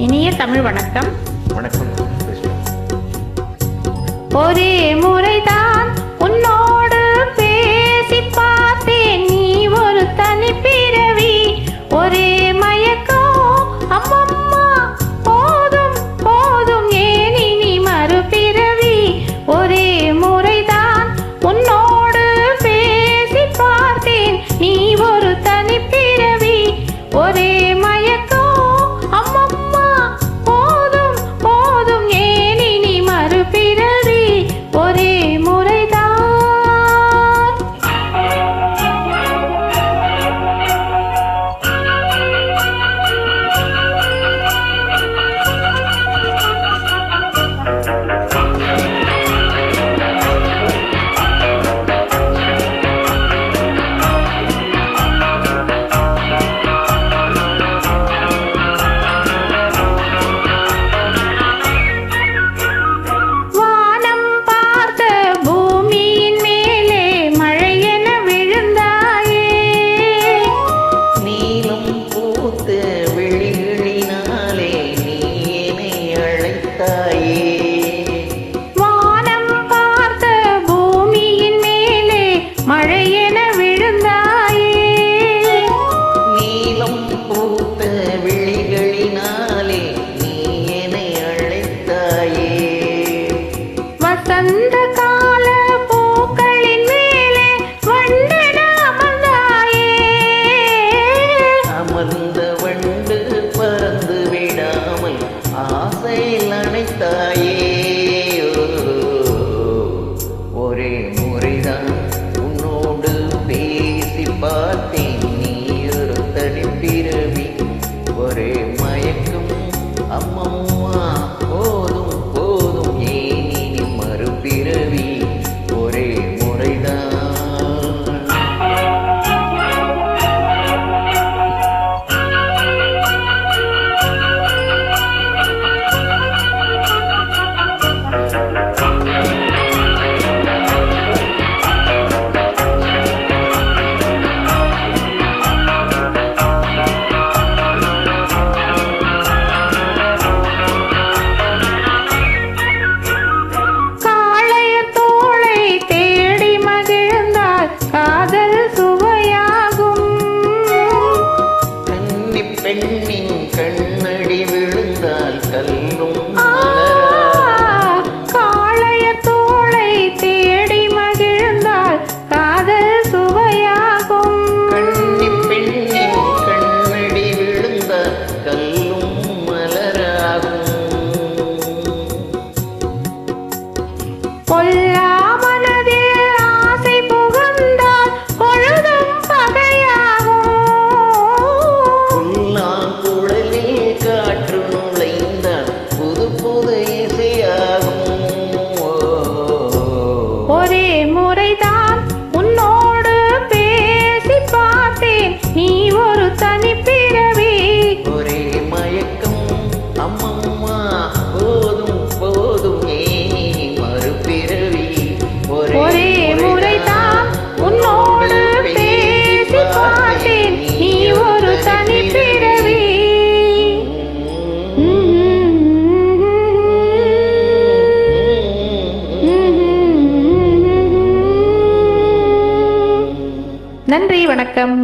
இனிய தமிழ் வணக்கம். வணக்கம். ஒரே முறைதான் உன்னோடு பேசி பார்த்தேன், நீ ஒரு தனி பிறவி. ஒரே மயக்கம் அம்மம்மா, போதும் போதும் ஏன் இனி மறுபிறவி. ஒரே முறைதான் உன்னோடு பேசி பார்த்தேன், நீ ஒரு தனி பிறவி. ஒரே வசந்த கால பூக்களின் மேலே வண்டன அமர்ந்தாயே, அமர்ந்த வண்டு பறந்து விடாமல் ஆசையில் அணைத்தாயே. ஒரே முறைதான் உன்னோடு பேசி பார்த்தேன், நீ ஒரு தனி பிறவி. ஒரே மயக்கம் அம்மம்மா, போதும் போதும் ஏன் இனி மறுபிறவி. ஒரே முறைதான். பெண்ணின் கண்ணடி விழுந்தால் கல்லும் காளைய தோளை தேடி மகிழ்ந்தால் காதல் சுவையாகும். கண்ணி பெண்ணின் கண்ணடி விழுந்தால் கல்லும் மலராகும். ஒரே முறைதான் உன்னோடு பேசி பார்த்தேன், நீ ஒரு தனி பிறவி. ஒரே மயக்கம் அம்மம்மா, போதும் போதும் ஏன் மறுபிறவி. ஒரே முறைதான் உன்னோடு பேசி பார்த்தேன், நீ ஒரு தனி பிறவி. நன்றி, வணக்கம்.